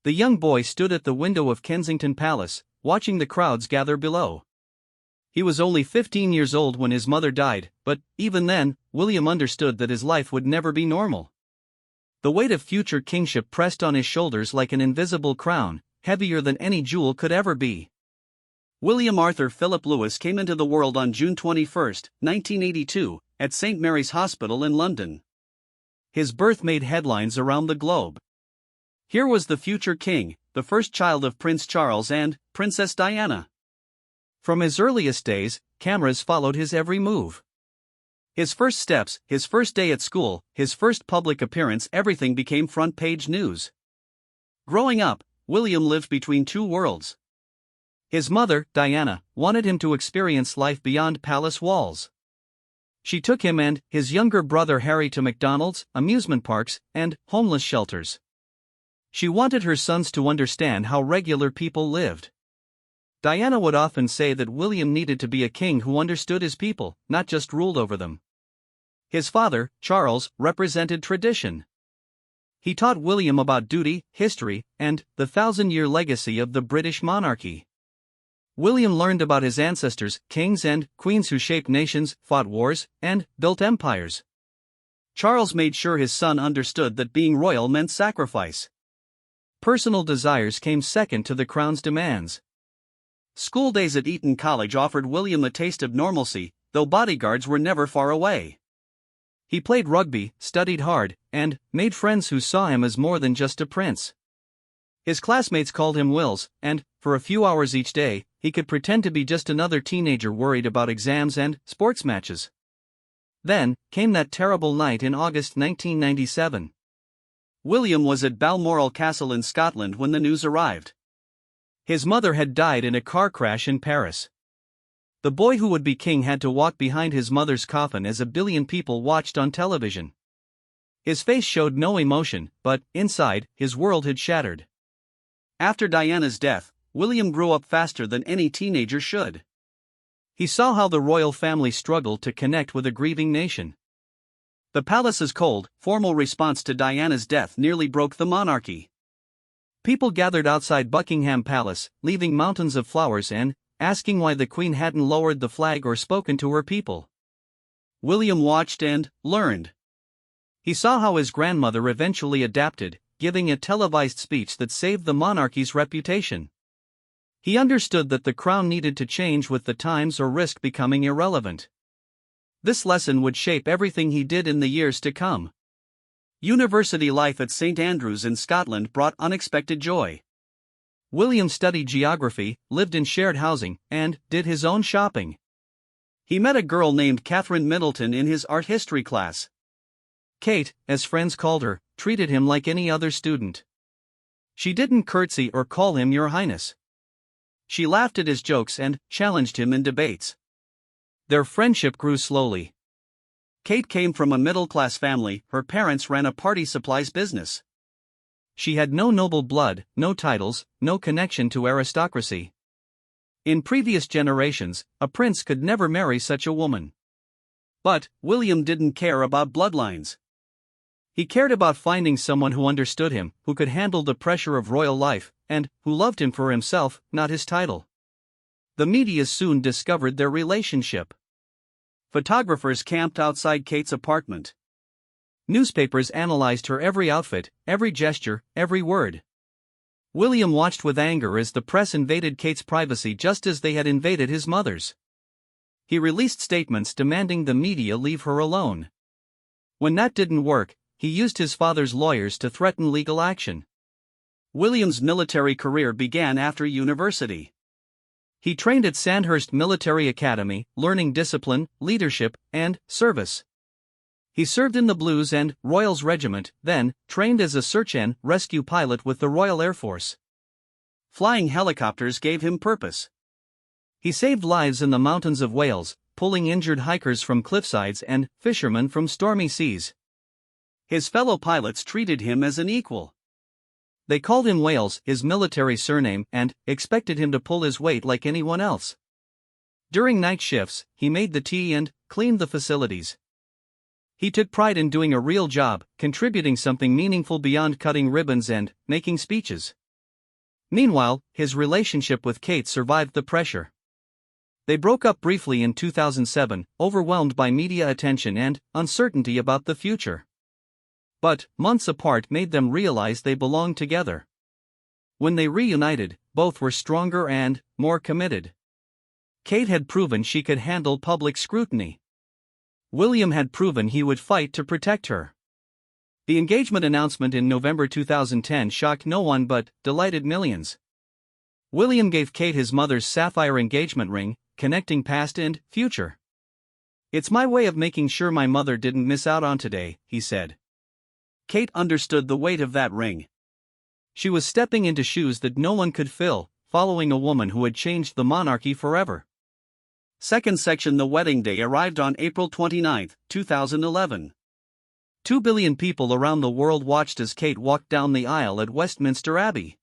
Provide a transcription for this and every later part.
The young boy stood at the window of Kensington Palace, watching the crowds gather below. He was only 15 years old when his mother died, but, even then, William understood that his life would never be normal. The weight of future kingship pressed on his shoulders like an invisible crown, heavier than any jewel could ever be. William Arthur Philip Lewis came into the world on June 21, 1982, at St. Mary's Hospital in London. His birth made headlines around the globe. Here was the future king, the first child of Prince Charles and Princess Diana. From his earliest days, cameras followed his every move. His first steps, his first day at school, his first public appearance, everything became front-page news. Growing up, William lived between two worlds. His mother, Diana, wanted him to experience life beyond palace walls. She took him and his younger brother Harry to McDonald's, amusement parks, and homeless shelters. She wanted her sons to understand how regular people lived. Diana would often say that William needed to be a king who understood his people, not just ruled over them. His father, Charles, represented tradition. He taught William about duty, history, and the thousand-year legacy of the British monarchy. William learned about his ancestors, kings and queens who shaped nations, fought wars, and built empires. Charles made sure his son understood that being royal meant sacrifice. Personal desires came second to the crown's demands. School days at Eton College offered William a taste of normalcy, though bodyguards were never far away. He played rugby, studied hard, and made friends who saw him as more than just a prince. His classmates called him Wills, and, for a few hours each day, he could pretend to be just another teenager worried about exams and sports matches. Then came that terrible night in August 1997. William was at Balmoral Castle in Scotland when the news arrived. His mother had died in a car crash in Paris. The boy who would be king had to walk behind his mother's coffin as a billion people watched on television. His face showed no emotion, but, inside, his world had shattered. After Diana's death, William grew up faster than any teenager should. He saw how the royal family struggled to connect with a grieving nation. The palace's cold, formal response to Diana's death nearly broke the monarchy. People gathered outside Buckingham Palace, leaving mountains of flowers and asking why the Queen hadn't lowered the flag or spoken to her people. William watched and learned. He saw how his grandmother eventually adapted, giving a televised speech that saved the monarchy's reputation. He understood that the crown needed to change with the times or risk becoming irrelevant. This lesson would shape everything he did in the years to come. University life at St. Andrews in Scotland brought unexpected joy. William studied geography, lived in shared housing, and did his own shopping. He met a girl named Catherine Middleton in his art history class. Kate, as friends called her, treated him like any other student. She didn't curtsy or call him Your Highness. She laughed at his jokes and challenged him in debates. Their friendship grew slowly. Kate came from a middle-class family. Her parents ran a party supplies business. She had no noble blood, no titles, no connection to aristocracy. In previous generations, a prince could never marry such a woman. But William didn't care about bloodlines. He cared about finding someone who understood him, who could handle the pressure of royal life, and who loved him for himself, not his title. The media soon discovered their relationship. Photographers camped outside Kate's apartment. Newspapers analyzed her every outfit, every gesture, every word. William watched with anger as the press invaded Kate's privacy just as they had invaded his mother's. He released statements demanding the media leave her alone. When that didn't work, he used his father's lawyers to threaten legal action. William's military career began after university. He trained at Sandhurst Military Academy, learning discipline, leadership, and service. He served in the Blues and Royals Regiment, then trained as a search and rescue pilot with the Royal Air Force. Flying helicopters gave him purpose. He saved lives in the mountains of Wales, pulling injured hikers from cliffsides and fishermen from stormy seas. His fellow pilots treated him as an equal. They called him Wales, his military surname, and expected him to pull his weight like anyone else. During night shifts, he made the tea and cleaned the facilities. He took pride in doing a real job, contributing something meaningful beyond cutting ribbons and making speeches. Meanwhile, his relationship with Kate survived the pressure. They broke up briefly in 2007, overwhelmed by media attention and uncertainty about the future. But months apart made them realize they belonged together. When they reunited, both were stronger and more committed. Kate had proven she could handle public scrutiny. William had proven he would fight to protect her. The engagement announcement in November 2010 shocked no one but delighted millions. William gave Kate his mother's sapphire engagement ring, connecting past and future. "It's my way of making sure my mother didn't miss out on today," he said. Kate understood the weight of that ring. She was stepping into shoes that no one could fill, following a woman who had changed the monarchy forever. Second section. The wedding day arrived on April 29, 2011. 2 billion people around the world watched as Kate walked down the aisle at Westminster Abbey.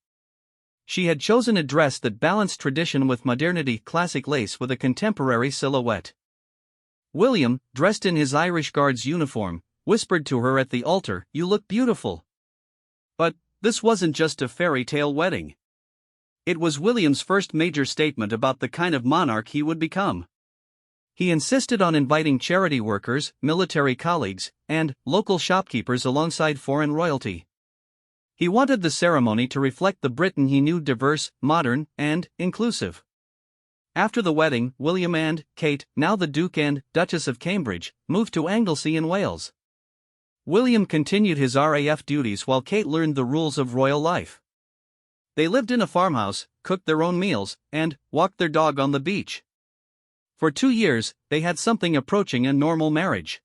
She had chosen a dress that balanced tradition with modernity, classic lace with a contemporary silhouette. William, dressed in his Irish Guards uniform, whispered to her at the altar, "You look beautiful." But this wasn't just a fairy tale wedding. It was William's first major statement about the kind of monarch he would become. He insisted on inviting charity workers, military colleagues, and local shopkeepers alongside foreign royalty. He wanted the ceremony to reflect the Britain he knew: diverse, modern, and inclusive. After the wedding, William and Kate, now the Duke and Duchess of Cambridge, moved to Anglesey in Wales. William continued his RAF duties while Kate learned the rules of royal life. They lived in a farmhouse, cooked their own meals, and walked their dog on the beach. For 2 years, they had something approaching a normal marriage.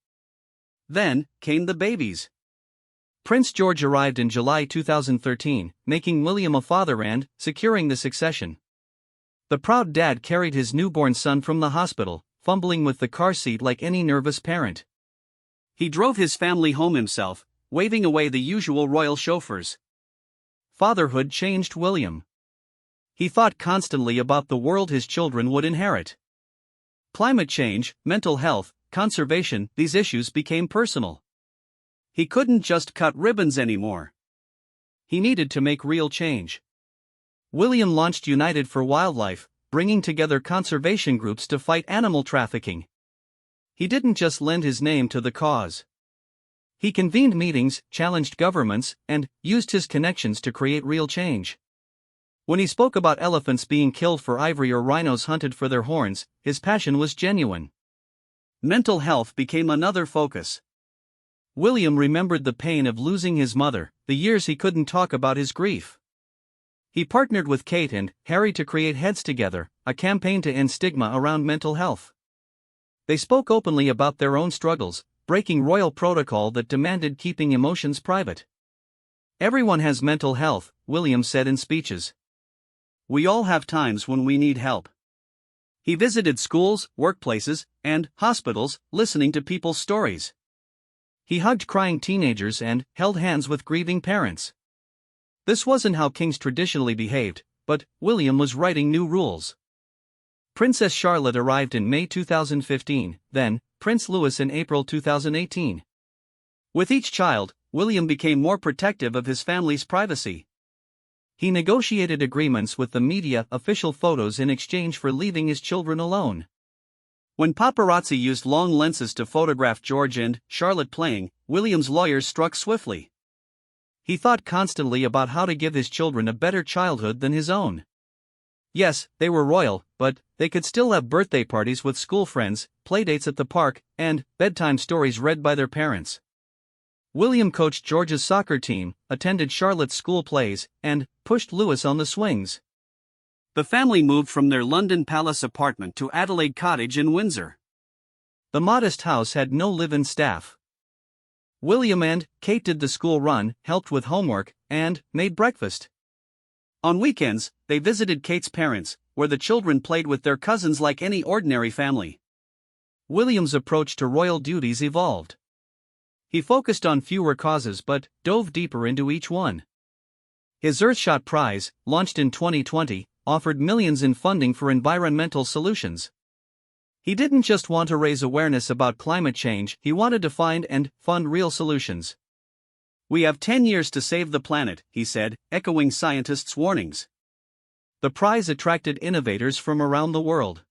Then came the babies. Prince George arrived in July 2013, making William a father and securing the succession. The proud dad carried his newborn son from the hospital, fumbling with the car seat like any nervous parent. He drove his family home himself, waving away the usual royal chauffeurs. Fatherhood changed William. He thought constantly about the world his children would inherit. Climate change, mental health, conservation, these issues became personal. He couldn't just cut ribbons anymore. He needed to make real change. William launched United for Wildlife, bringing together conservation groups to fight animal trafficking. He didn't just lend his name to the cause. He convened meetings, challenged governments, and used his connections to create real change. When he spoke about elephants being killed for ivory or rhinos hunted for their horns, his passion was genuine. Mental health became another focus. William remembered the pain of losing his mother, the years he couldn't talk about his grief. He partnered with Kate and Harry to create Heads Together, a campaign to end stigma around mental health. They spoke openly about their own struggles, breaking royal protocol that demanded keeping emotions private. "Everyone has mental health," William said in speeches. "We all have times when we need help." He visited schools, workplaces, and hospitals, listening to people's stories. He hugged crying teenagers and held hands with grieving parents. This wasn't how kings traditionally behaved, but William was writing new rules. Princess Charlotte arrived in May 2015, then Prince Louis in April 2018. With each child, William became more protective of his family's privacy. He negotiated agreements with the media, official photos in exchange for leaving his children alone. When paparazzi used long lenses to photograph George and Charlotte playing, William's lawyers struck swiftly. He thought constantly about how to give his children a better childhood than his own. Yes, they were royal, but they could still have birthday parties with school friends, playdates at the park, and bedtime stories read by their parents. William coached George's soccer team, attended Charlotte's school plays, and pushed Louis on the swings. The family moved from their London Palace apartment to Adelaide Cottage in Windsor. The modest house had no live-in staff. William and Kate did the school run, helped with homework, and made breakfast. On weekends, they visited Kate's parents, where the children played with their cousins like any ordinary family. William's approach to royal duties evolved. He focused on fewer causes but dove deeper into each one. His Earthshot Prize, launched in 2020, offered millions in funding for environmental solutions. He didn't just want to raise awareness about climate change, he wanted to find and fund real solutions. "We have 10 years to save the planet," he said, echoing scientists' warnings. The prize attracted innovators from around the world.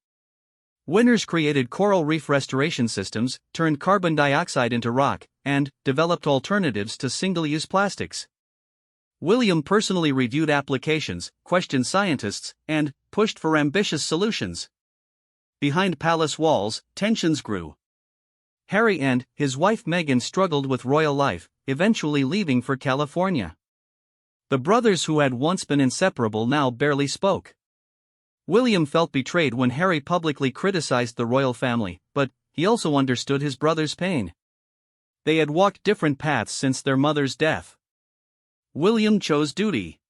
Winners created coral reef restoration systems, turned carbon dioxide into rock, and developed alternatives to single-use plastics. William personally reviewed applications, questioned scientists, and pushed for ambitious solutions. Behind palace walls, tensions grew. Harry and his wife Meghan struggled with royal life, eventually leaving for California. The brothers who had once been inseparable now barely spoke. William felt betrayed when Harry publicly criticized the royal family, but he also understood his brother's pain. They had walked different paths since their mother's death. William chose duty.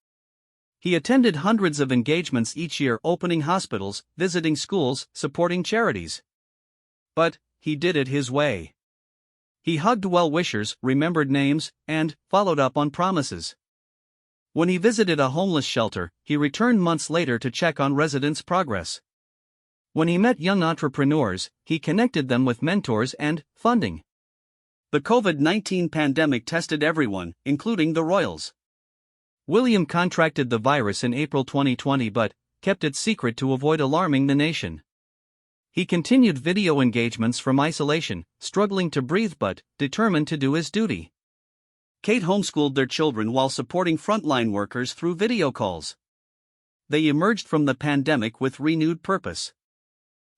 He attended hundreds of engagements each year, opening hospitals, visiting schools, supporting charities. But he did it his way. He hugged well-wishers, remembered names, and followed up on promises. When he visited a homeless shelter, he returned months later to check on residents' progress. When he met young entrepreneurs, he connected them with mentors and funding. The COVID-19 pandemic tested everyone, including the royals. William contracted the virus in April 2020 but kept it secret to avoid alarming the nation. He continued video engagements from isolation, struggling to breathe but determined to do his duty. Kate homeschooled their children while supporting frontline workers through video calls. They emerged from the pandemic with renewed purpose.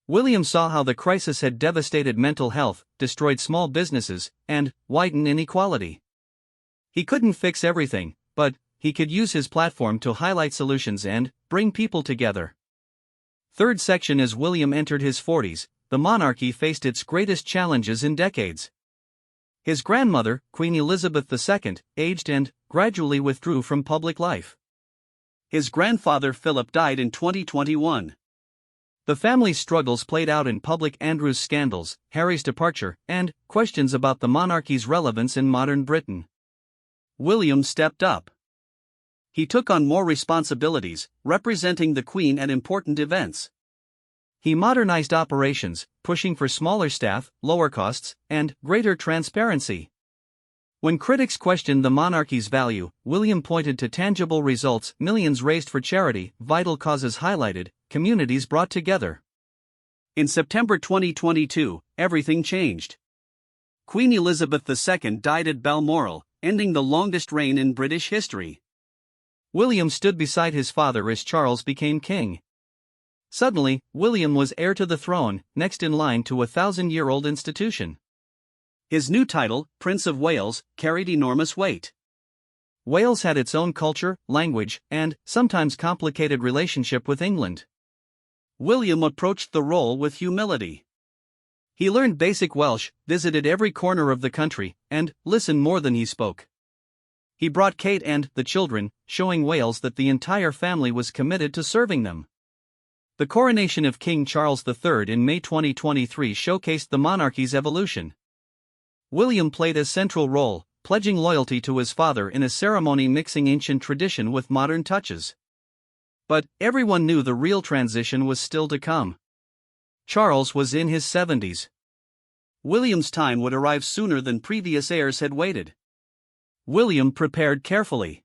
William saw how the crisis had devastated mental health, destroyed small businesses, and widened inequality. He couldn't fix everything, but he could use his platform to highlight solutions and bring people together. Third section. As William entered his 40s, the monarchy faced its greatest challenges in decades. His grandmother, Queen Elizabeth II, aged and gradually withdrew from public life. His grandfather Philip died in 2021. The family's struggles played out in public: Andrew's scandals, Harry's departure, and questions about the monarchy's relevance in modern Britain. William stepped up. He took on more responsibilities, representing the Queen at important events. He modernized operations, pushing for smaller staff, lower costs, and greater transparency. When critics questioned the monarchy's value, William pointed to tangible results: millions raised for charity, vital causes highlighted, communities brought together. In September 2022, everything changed. Queen Elizabeth II died at Balmoral, ending the longest reign in British history. William stood beside his father as Charles became king. Suddenly, William was heir to the throne, next in line to a 1,000-year-old institution. His new title, Prince of Wales, carried enormous weight. Wales had its own culture, language, and sometimes complicated relationship with England. William approached the role with humility. He learned basic Welsh, visited every corner of the country, and listened more than he spoke. He brought Kate and the children, showing Wales that the entire family was committed to serving them. The coronation of King Charles III in May 2023 showcased the monarchy's evolution. William played a central role, pledging loyalty to his father in a ceremony mixing ancient tradition with modern touches. But everyone knew the real transition was still to come. Charles was in his 70s. William's time would arrive sooner than previous heirs had waited. William prepared carefully.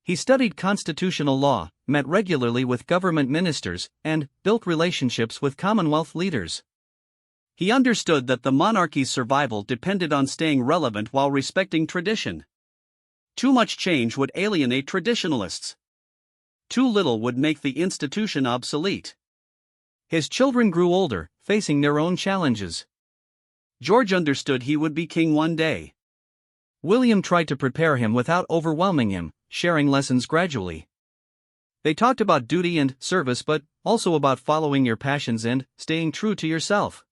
He studied constitutional law, met regularly with government ministers, and built relationships with Commonwealth leaders. He understood that the monarchy's survival depended on staying relevant while respecting tradition. Too much change would alienate traditionalists. Too little would make the institution obsolete. His children grew older, facing their own challenges. George understood he would be king one day. William tried to prepare him without overwhelming him, sharing lessons gradually. They talked about duty and service, but also about following your passions and staying true to yourself.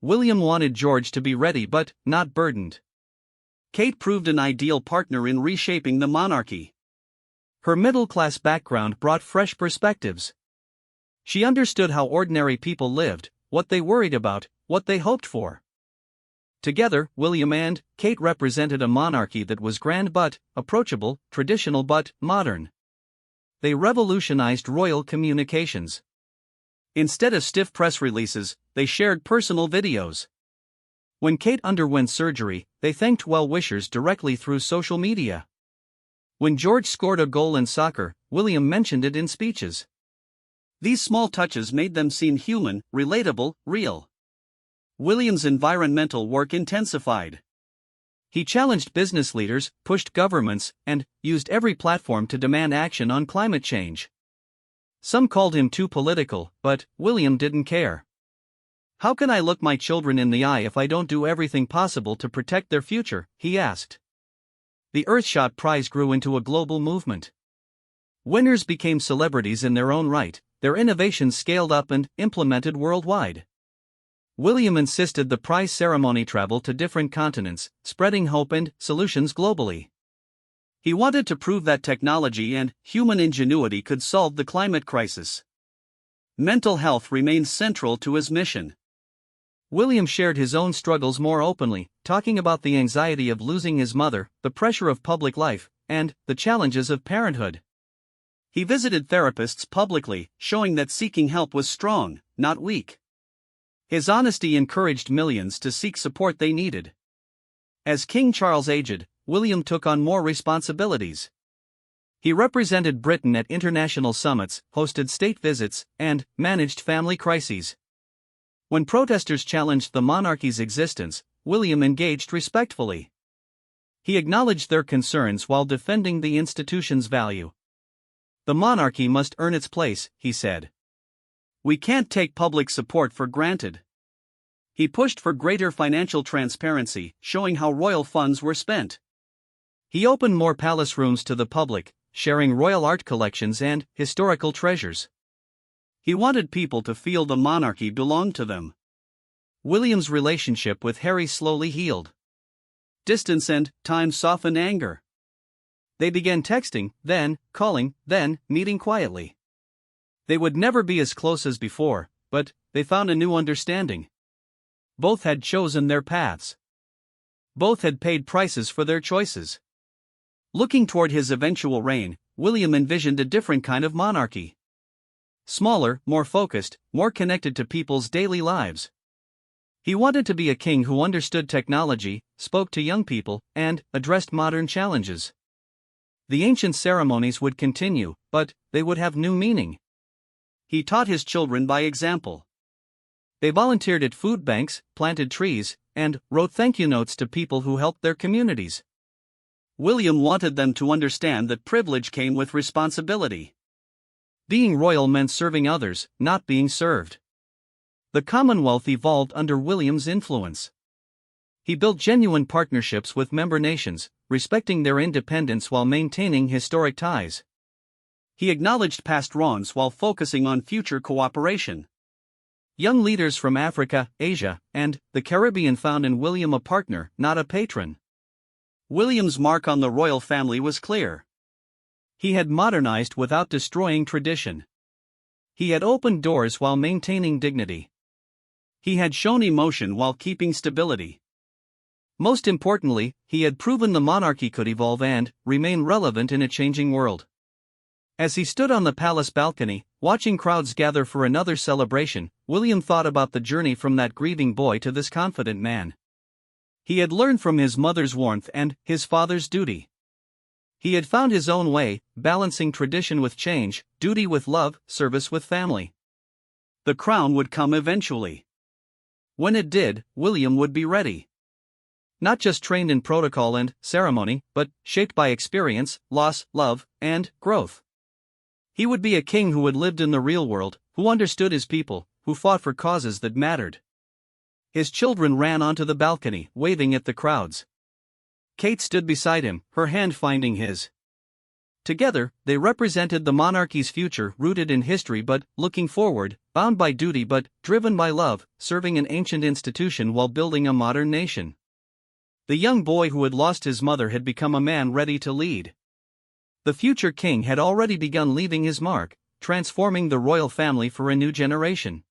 William wanted George to be ready but not burdened. Kate proved an ideal partner in reshaping the monarchy. Her middle-class background brought fresh perspectives. She understood how ordinary people lived, what they worried about, what they hoped for. Together, William and Kate represented a monarchy that was grand but approachable, traditional but modern. They revolutionized royal communications. Instead of stiff press releases, they shared personal videos. When Kate underwent surgery, they thanked well-wishers directly through social media. When George scored a goal in soccer, William mentioned it in speeches. These small touches made them seem human, relatable, real. William's environmental work intensified. He challenged business leaders, pushed governments, and used every platform to demand action on climate change. Some called him too political, but William didn't care. "How can I look my children in the eye if I don't do everything possible to protect their future?" he asked. The Earthshot Prize grew into a global movement. Winners became celebrities in their own right, their innovations scaled up and implemented worldwide. William insisted the prize ceremony travel to different continents, spreading hope and solutions globally. He wanted to prove that technology and human ingenuity could solve the climate crisis. Mental health remained central to his mission. William shared his own struggles more openly, talking about the anxiety of losing his mother, the pressure of public life, and the challenges of parenthood. He visited therapists publicly, showing that seeking help was strong, not weak. His honesty encouraged millions to seek support they needed. As King Charles aged, William took on more responsibilities. He represented Britain at international summits, hosted state visits, and managed family crises. When protesters challenged the monarchy's existence, William engaged respectfully. He acknowledged their concerns while defending the institution's value. "The monarchy must earn its place," he said. "We can't take public support for granted." He pushed for greater financial transparency, showing how royal funds were spent. He opened more palace rooms to the public, sharing royal art collections and historical treasures. He wanted people to feel the monarchy belonged to them. William's relationship with Harry slowly healed. Distance and time softened anger. They began texting, then calling, then meeting quietly. They would never be as close as before, but they found a new understanding. Both had chosen their paths. Both had paid prices for their choices. Looking toward his eventual reign, William envisioned a different kind of monarchy. Smaller, more focused, more connected to people's daily lives. He wanted to be a king who understood technology, spoke to young people, and addressed modern challenges. The ancient ceremonies would continue, but they would have new meaning. He taught his children by example. They volunteered at food banks, planted trees, and wrote thank you notes to people who helped their communities. William wanted them to understand that privilege came with responsibility. Being royal meant serving others, not being served. The Commonwealth evolved under William's influence. He built genuine partnerships with member nations, respecting their independence while maintaining historic ties. He acknowledged past wrongs while focusing on future cooperation. Young leaders from Africa, Asia, and the Caribbean found in William a partner, not a patron. William's mark on the royal family was clear. He had modernized without destroying tradition. He had opened doors while maintaining dignity. He had shown emotion while keeping stability. Most importantly, he had proven the monarchy could evolve and remain relevant in a changing world. As he stood on the palace balcony, watching crowds gather for another celebration, William thought about the journey from that grieving boy to this confident man. He had learned from his mother's warmth and his father's duty. He had found his own way, balancing tradition with change, duty with love, service with family. The crown would come eventually. When it did, William would be ready. Not just trained in protocol and ceremony, but shaped by experience, loss, love, and growth. He would be a king who had lived in the real world, who understood his people, who fought for causes that mattered. His children ran onto the balcony, waving at the crowds. Kate stood beside him, her hand finding his. Together, they represented the monarchy's future, rooted in history but looking forward, bound by duty but driven by love, serving an ancient institution while building a modern nation. The young boy who had lost his mother had become a man ready to lead. The future king had already begun leaving his mark, transforming the royal family for a new generation.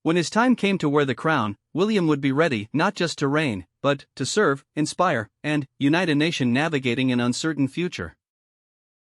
When his time came to wear the crown, William would be ready not just to reign, but to serve, inspire, and unite a nation navigating an uncertain future.